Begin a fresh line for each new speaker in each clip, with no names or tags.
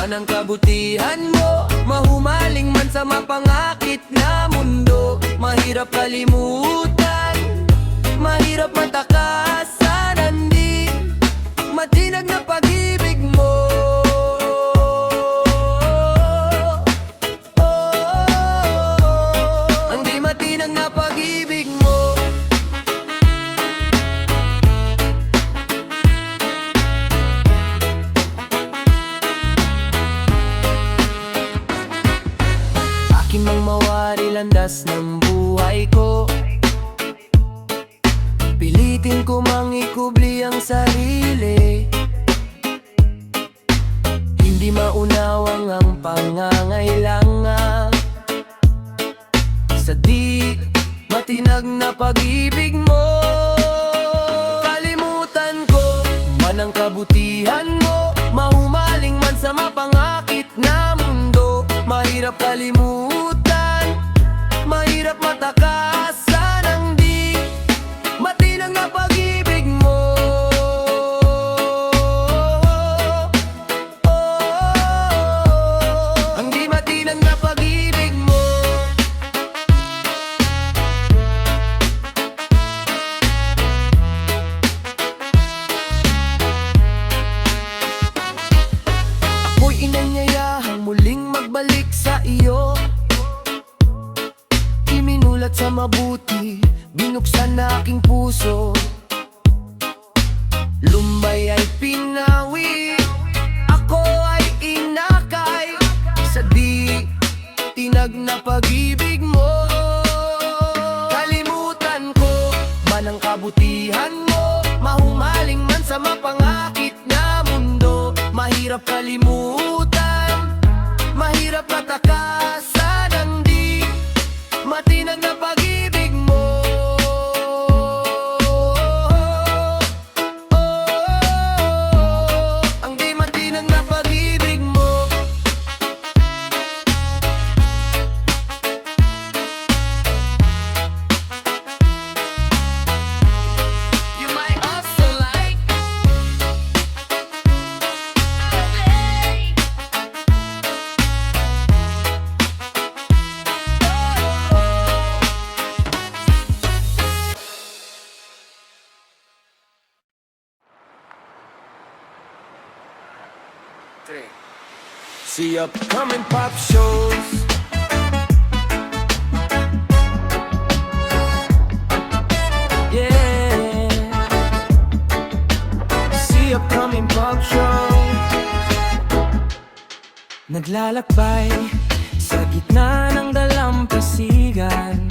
man ang kabutihan mo, mahumaling man sa mapangakit na mundo. Mahirap kalimutan, mahirap matakasan, hindi matinag na pag-ibig mo. Ang di matinag na pag-ibig mo. Aking mang mawari landas ng buhay ko, pilitin ko mang ikubli ang sarili. Hindi maunawang ang pangangailangan sa di matinag na pag-ibig mo. Kalimutan ko man ang kabutihan mo, mahumaling man sa mapangakit na mundo. Mahirap kalimutan, mahirap matakasan ang di matinag na pag-ibig mo. Ang di matinag na pag-ibig mo. Ako'y inanyayahang muling magbalik sa iyo. Iminulat sa mabuti, binuksan na aking puso. Lumbay ay pinawi, ako ay inakay sa di tinag na pag-ibig mo. Kalimutan ko man ang kabutihan mo, mahumaling man sa mapangakit na mundo. Mahirap kalimutan, mahirap matakasan ang di matinag na pag-ibig mo. Ang di matinag na pag-ibig mo. You might also like see upcoming pop shows. Yeah, see upcoming pop shows. Naglalakbay sa gitna ng dalampasigan,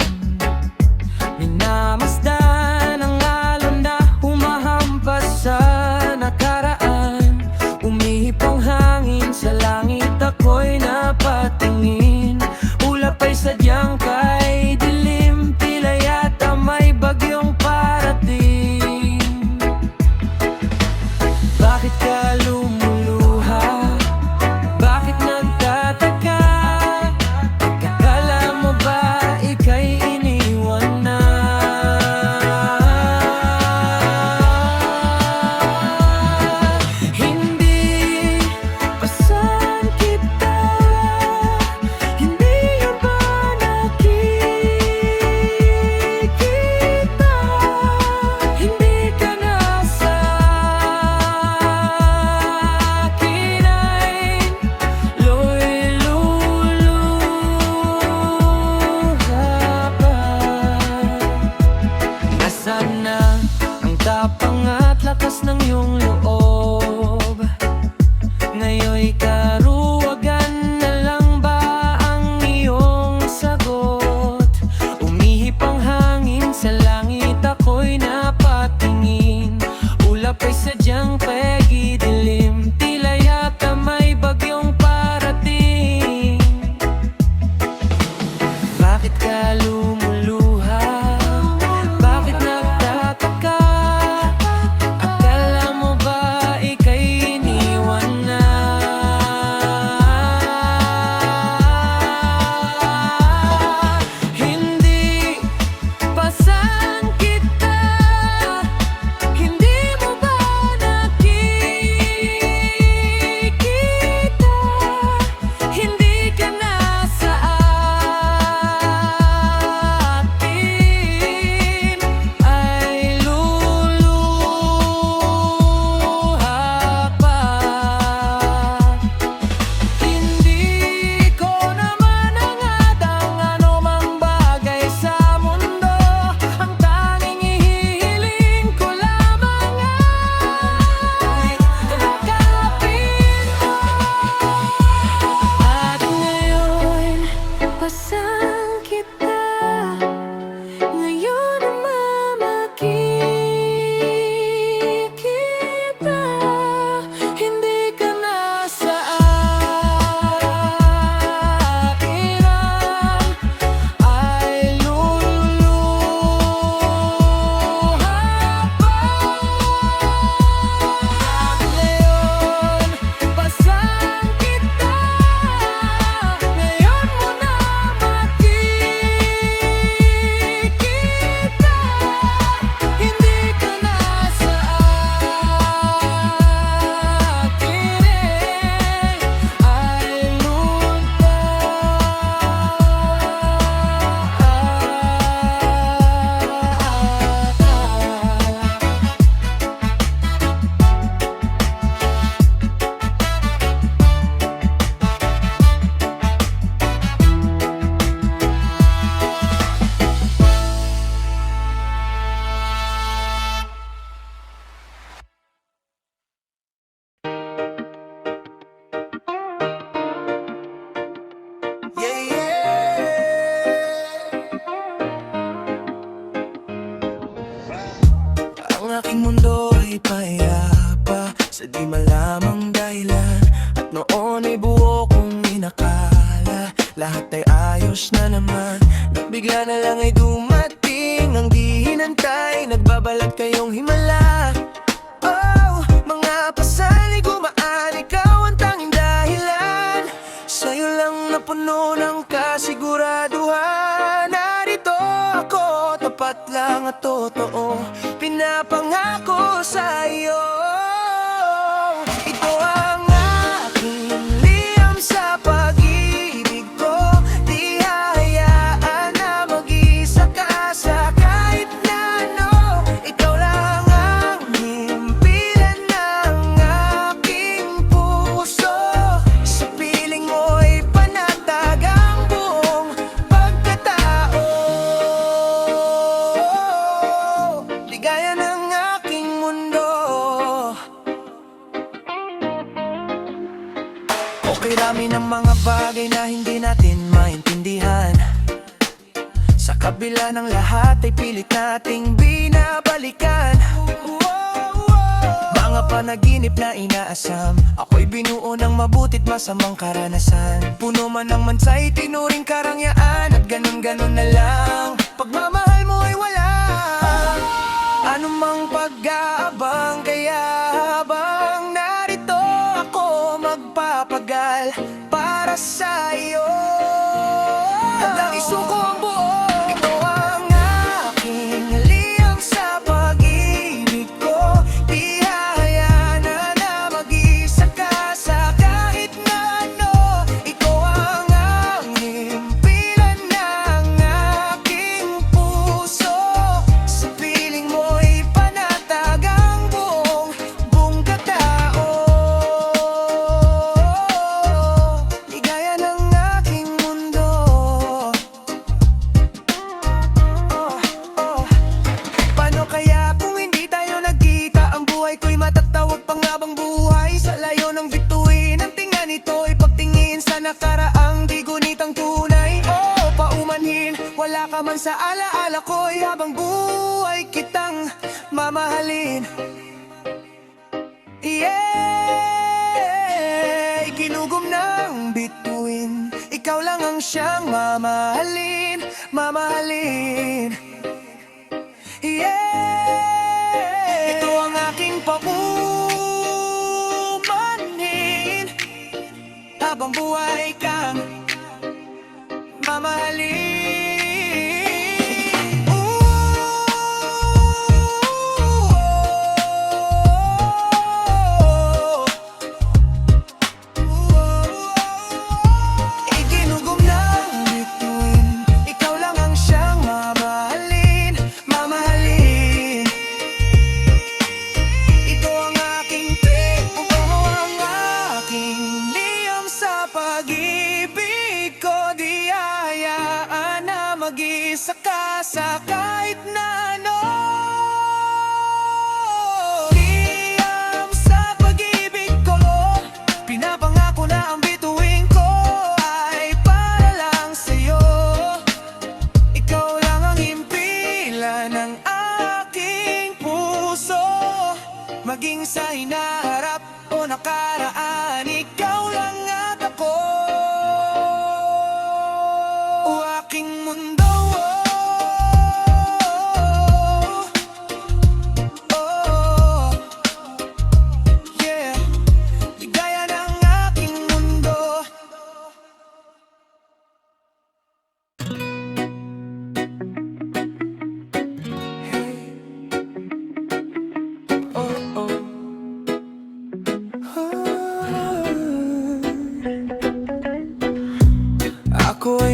minamasdan ang alon na humahampas sa nakaraan. Umihip ang hangin sa langit, ako'y napatingin. Ulap ay sadyang kay dilim, tila yata may bagyong parating. Bakit ka lumuluha? Bakit nagtataka? Pinapasan kita, ngayon namamagin kita. Hindi ka na sa akin ay luluha pa. Ngayon, pasan kita, ngayon mo na makikita. Hindi ka na sa akin ay yeah, yeah. Ang aking mundo ay pahirapa sa di malamang dahilan. At noon ay buo kong inakala lahat ay ayos na naman. Bigla na lang ay dumating ang di hinantay. Nagbabalat kayong himala. Oh, mga pasalig gumaan, ikaw ang tanging dahilan. Sa'yo lang napuno ng kasiguraduhan. Narito ako, tapat lang at totoo, pinapangako sa'yo. Ito ang aking liham sa pag-ibig ko. Di hahayaan na mag-isa ka sa kahit na ano. Ikaw lang ang himpilan ng aking puso. Sa piling mo'y panatag ang buong pagkatao. Ligaya ng aking mundo. Okay, dami ng mga bagay na hindi natin maintindihan. Sa kabila ng lahat ay pilit nating binabalikan. Mga panaginip na inaasam, ako'y binuo ng mabuti't masamang karanasan. Puno man ng mansay, tinuring karangyaan. At ganun-ganun na lang, pagmamahal mo ay wala anumang pag-aabang. Kaya habang narito ako, magpapagal para sa'yo. Handang isuko ang buo. Ito ang aking liham sa pag-ibig ko. Di hahayaan na mag-isa ka sa kahit na ano. Ikaw ang himpilan ng aking puso. Sa piling mo'y panatag ang buong katao. Ligaya ng aking mundo. Paano kaya kung hindi tayo nagkita? Ang buhay ko'y matatawag pa nga bang buhay? Sa layo ng bituin, ang tinga nito'y pagtingin sa nakaraang di gunitang tunay. Oh, paumanhin, wala ka man sa alaala ko'y habang buhay kitang mamahalin. Yeah, ikinugom ng bituin, ikaw lang ang siyang mamahalin, mamahalin. Yeah, ito ang aking paumanhin, habang buhay kang mamahalin. Iginugom ng bituin, ikaw lang ang siyang mamahalin, mamahalin. Ito ang aking ang aking liham sa pag-ibig ko. Di hayaan na mag-isa ka sa kahit na ano. Liham sa pag-ibig ko, pinapangako na ang bituin ko ay para lang sa'yo.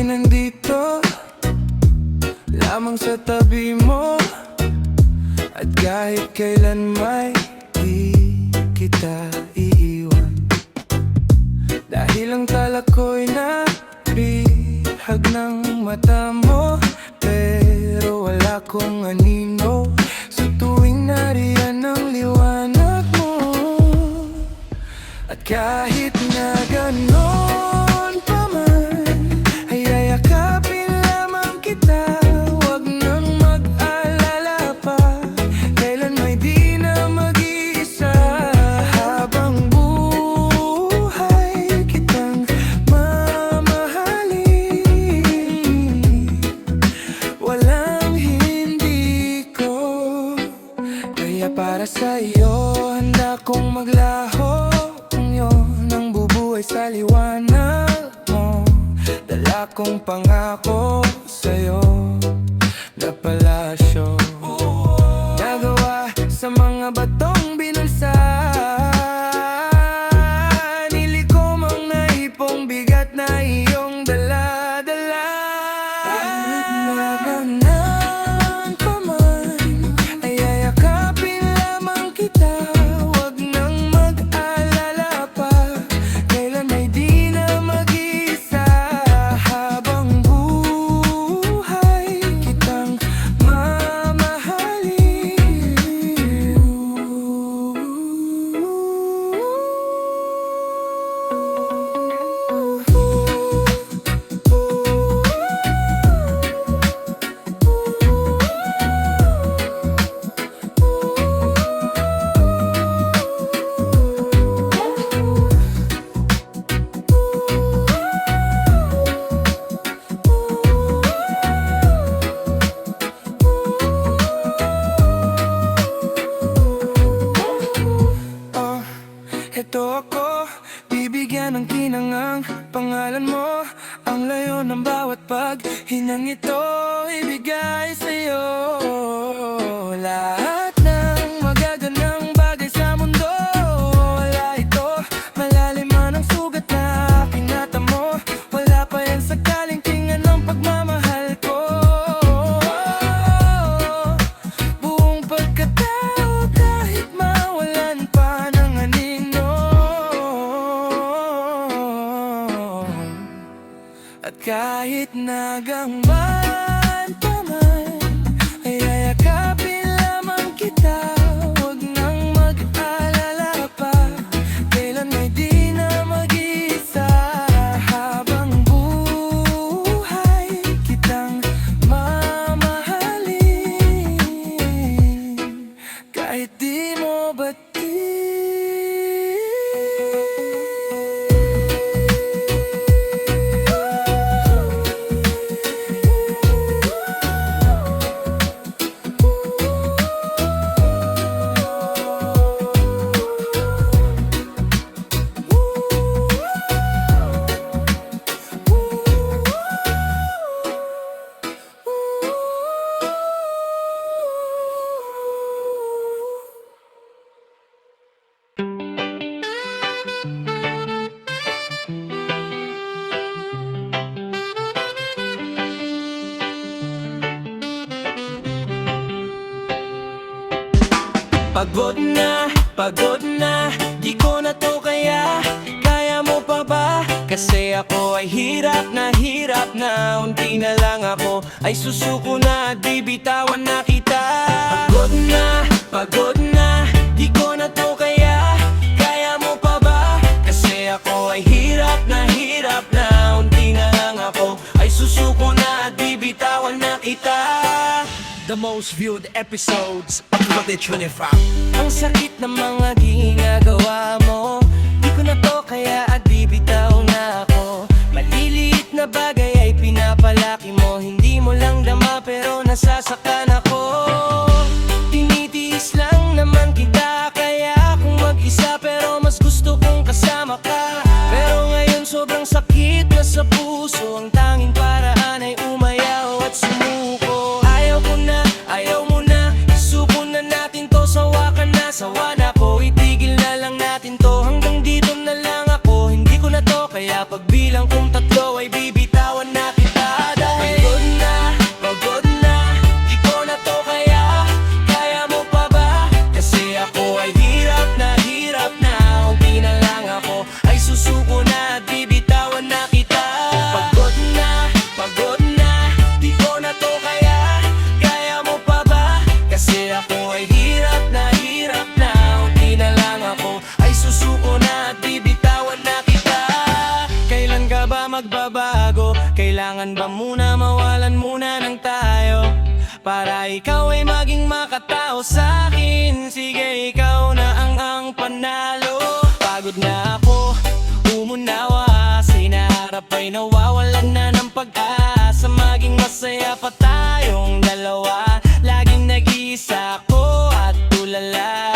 ako'y nandito lamang sa tabi mo, at kahit kailan may di kita iiwan. Dahil ang tala ko'y nabihag ng mata mo, pero wala kong anino sa tuwing nariyan ang liwanag mo. At kahit na ganon pa man, ay yayakapin lamang kita. Huwag nang mag-alala pa, kailan may di na mag-iisa. Habang buhay kitang mamahalin, walang hindi ko. Kaya para sa iyo, handa kong maglaho nang bubuhay sa liwanag mo. Dala kong pangako sa'yo na palasyo, nagawa sa mga batong binulsa. Nilikom ang naipong bigat na iyong dala-dala. Kahit naganan pa man, ay yayakapin lamang kita. Huwag nang mag-alala pa, kailan may di na mag-isa. Habang buhay kitang mamahalin. Ito ako, bibigyan ng kinangang pangalan mo. Ang layo ng bawat paghinang ito, ibigay sa'yo. Lahat ng magaganang bagay sa mundo, wala ito, malalim man ang sugat na aking natamo. Wala pa yan sa kalingkingan ng pagmamahal ko. Buong pagkatao kahit mawalan pa ng anino. At kahit nagangman pa man, ay yayakapin lamang kita. Huwag nang mag-alala pa, kailan may di na mag-isa. Habang buhay kitang mamahalin, kahit di mo batiin. Pagod na, di ko na to kaya. Kaya mo pa ba? Kasi ako ay hirap na. Unti na lang ako ay susuko na, di bitawan na kita. Pagod na, di ko na to kaya. Kaya mo pa ba? Kasi ako ay hirap na. Unti na lang ako ay susuko na, di bitawan na kita.
The most viewed episodes of 2025.
Ang sakit ng mga ginagawa mo, di ko na to kaya at di bitaw na ako. Maliliit na bagay ay pinapalaki mo, hindi mo lang dama pero nasasakan ako. Tinitiis lang naman kita, kaya kung mag-isa pero mas gusto kong kasama ka. Pero ngayon sobrang sakit na sa puso, ang tanging paraan ay umayaw at sumuko. Ayaw mo na, isuko na natin to, sawa ka na, sawa na ko. Itigil na lang natin to hanggang Kailan ba muna mawalan muna ng tayo para ikaw ay maging makatao sa akin? Sige, ikaw na ang panalo. Pagod na ako, umunawa, sinaharap ay nawawalan na ng pag-asa. Maging masaya pa tayong dalawa, laging nag-iisa ko at tulala.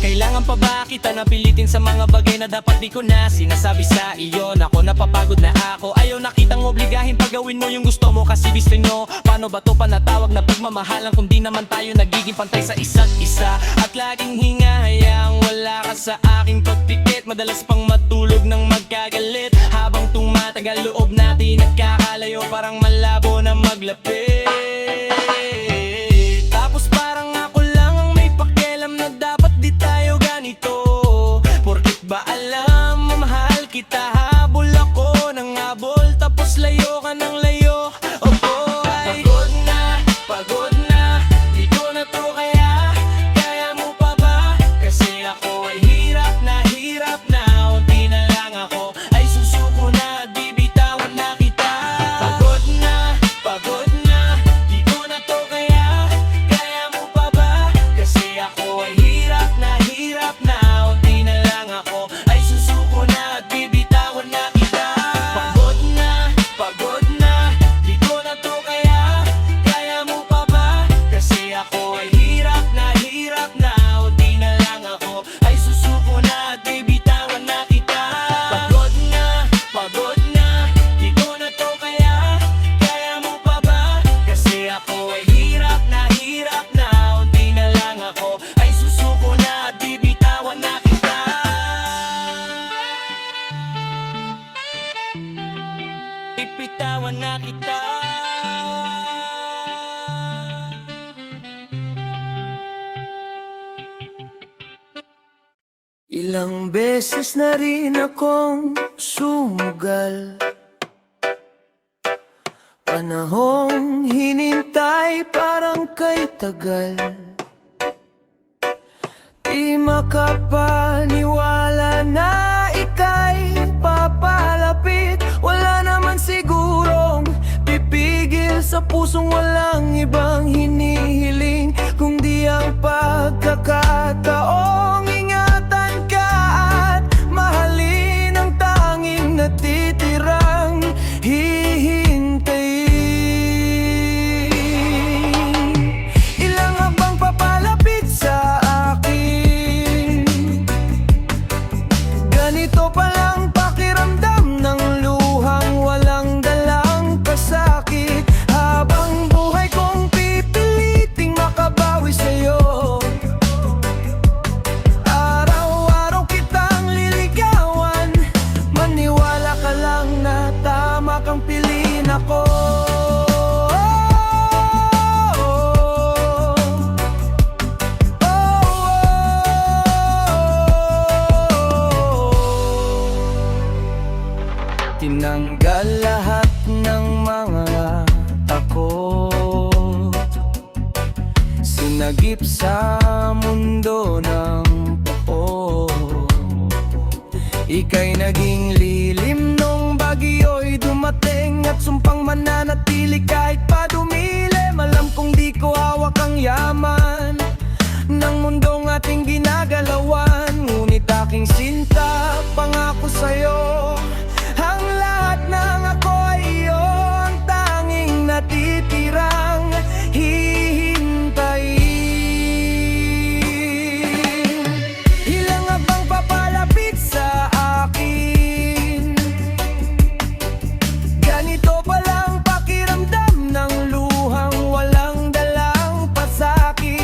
Kailangan pa ba kita napilitin sa mga bagay na dapat di ko na sinasabi sa iyo? Nako, napapagod na ako, ayaw na kitang obligahin pagawin mo yung gusto mo kasi gusto nyo. Paano ba to panatawag na pagmamahalan kung di naman tayo nagiging pantay sa isa't isa? At laging hingahayang wala ka sa aking pagpikit, madalas pang matulog ng magkagalit. Habang tumatagal loob natin nagkakalayo, parang malabo na maglapit. Tapos parang ako lang ang may pakialam na dapat di tayo ganito. Porkit ba alam, mamahal kita, habol ako ng habol, tapos layo ka ng layo. Oh boy, pagod na, di ko na to kaya mo pa ba? Kasi ako ay hirap na, unti na lang ako ay susuko na, di bitawan na kita. Pagod na, di ko na to kaya mo pa ba? Kasi ako ay hirap na, unti na lang ako ay susuko na, di bitawan na kita. Pagod na, di ko na to kaya mo pa ba? Kasi ako ay hirap na, unti na lang ako ay susuko na, di bitawan na kita. Pagod na, di ko na to kaya mo pa ba? Kasi ako ay hirap na, unti na lang ako ay susuko na, di bitawan na kita. Ipitawan na kita. Ilang beses na rin akong sumugal, panahong hinintay parang kay tagal. Di makapaniwala na ika'y papalapit. Wala naman sigurong pipigil sa pusong walang ibang hinihiling, kundi ang pagkakataong ingatan ka at mahalin ang tanging natitirang hihintayin. Ilang habang papalapit sa akin, ganito palang pakiramdam ng luhang walang dalang pasakit. Habang buhay kong pipiliting makabawi sa'yo, araw-araw kitang liligawan, maniwala ka lang na tama kang piliin ako. Tinanggal lahat ng mga takot, sinagip sa mundo ng pako. Ika'y naging lilim nung bagyo'y dumating, at sumpang mananatili kahit pa dumilim. Alam kong di ko hawak ang yaman ng mundong ating ginagalawan, ngunit aking sinta, pangako sa'yo, ang lahat ng ako ay iyo, ang tanging natitirang hihintayin. Ilang habang papalapit sa akin, ganito palang pakiramdam ng luhang walang dalang pasakit.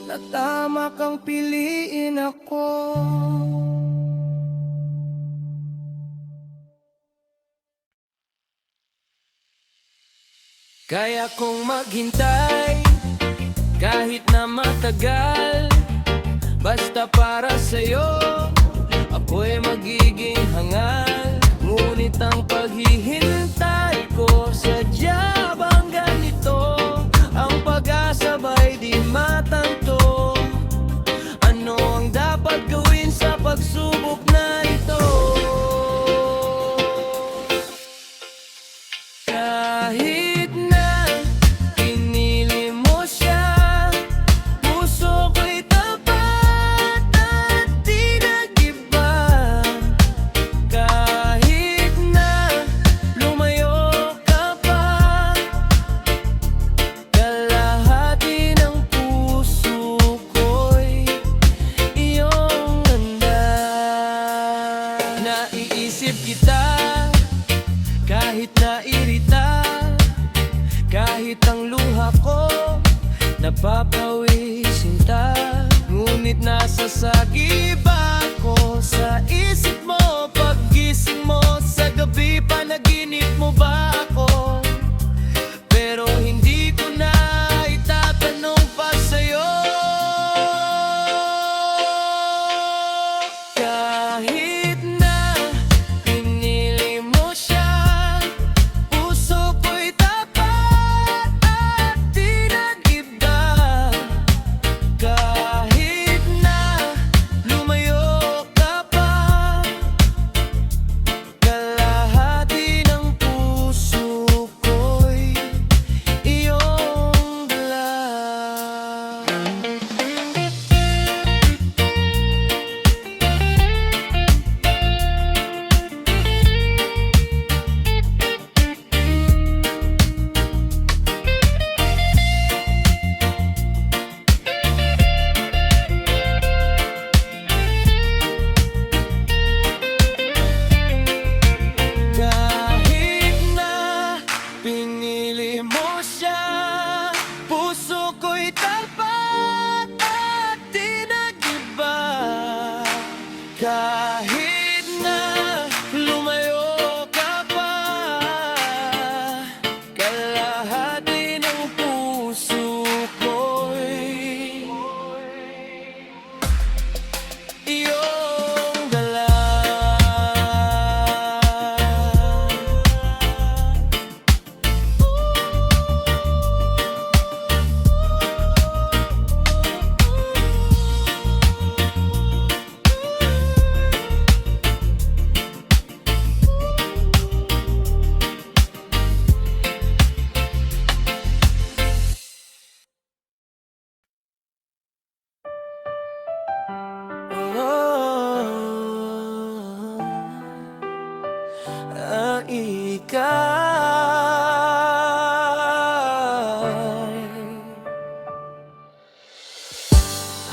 na tama kang piliin ako. Kaya kong maghintay kahit na matagal, basta para sa'yo ako'y magiging hangal. Ngunit ang paghihintay ko sadya bang ganito? Ang pag-asabay di matanto. Ano ang dapat gawin sa pagsubok na ito? Kahit na pinili mo siya, puso ko'y tapat at di nag-iba. Kahit na lumayo ka pa, kalahati ng puso ko'y iyong handa. Naiisip kita kahit nairita, kahit ang luha ko napapawisinta. Ngunit nasa sagip ako sa isip mo, paggising mo sa gabi, panaginip mo ba ako? Pero hindi ko na itatanong pa sa'yo. Kahit na pinili mo siya, puso ko'y tapat at di nag-iba. Kahit na lumayo ka pa, kalahati ng puso ko'y iyong dala. Kahit na pinili mo siya, puso ko'y tapat at di nag-iba. Kahit na lumayo ka pa, kalahati ng puso ko'y iyong dala.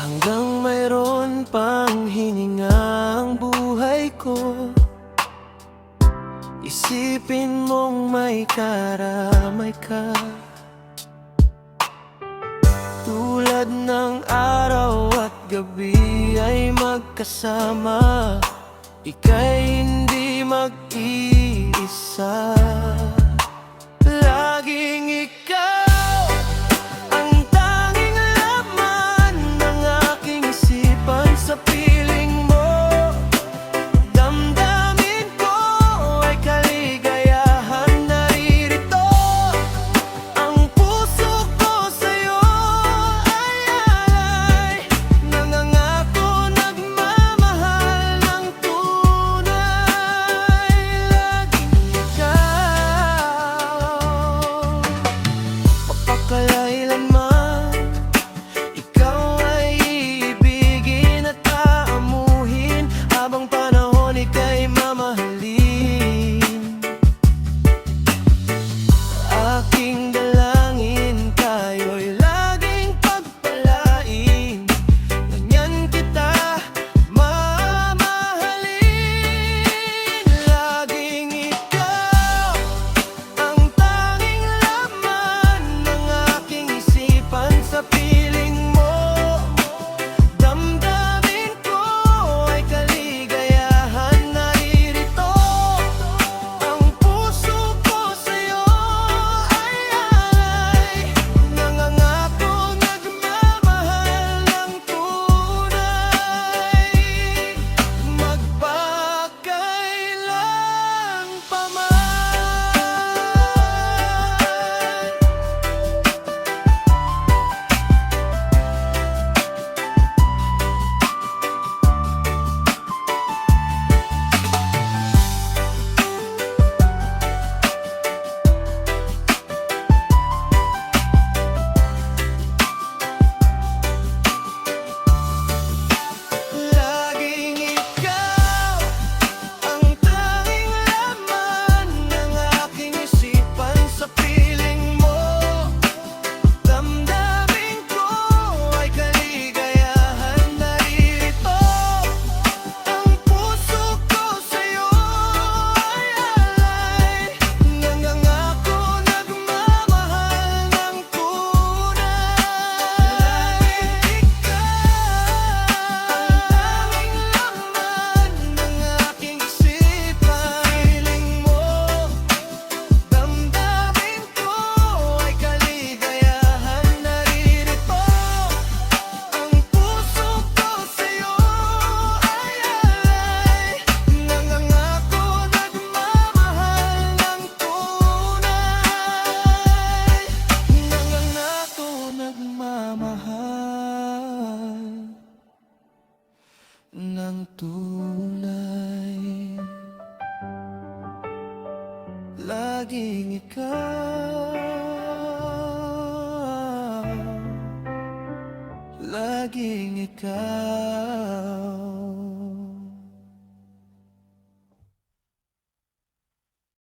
Hanggang mayroon pang hininga ang buhay ko, isipin mong may karamay ka. Tulad ng araw at gabi ay magkasama, ika'y hindi mag-iisa. Laging ikaw ang tanging laman ng aking isipan. Sa piling mo, damdamin ko ay kaligayahan. Naririto ang puso ko sa'yo, ay alay. Nangangako, nagmamahal ng tunay. Laging ikaw laging ikaw.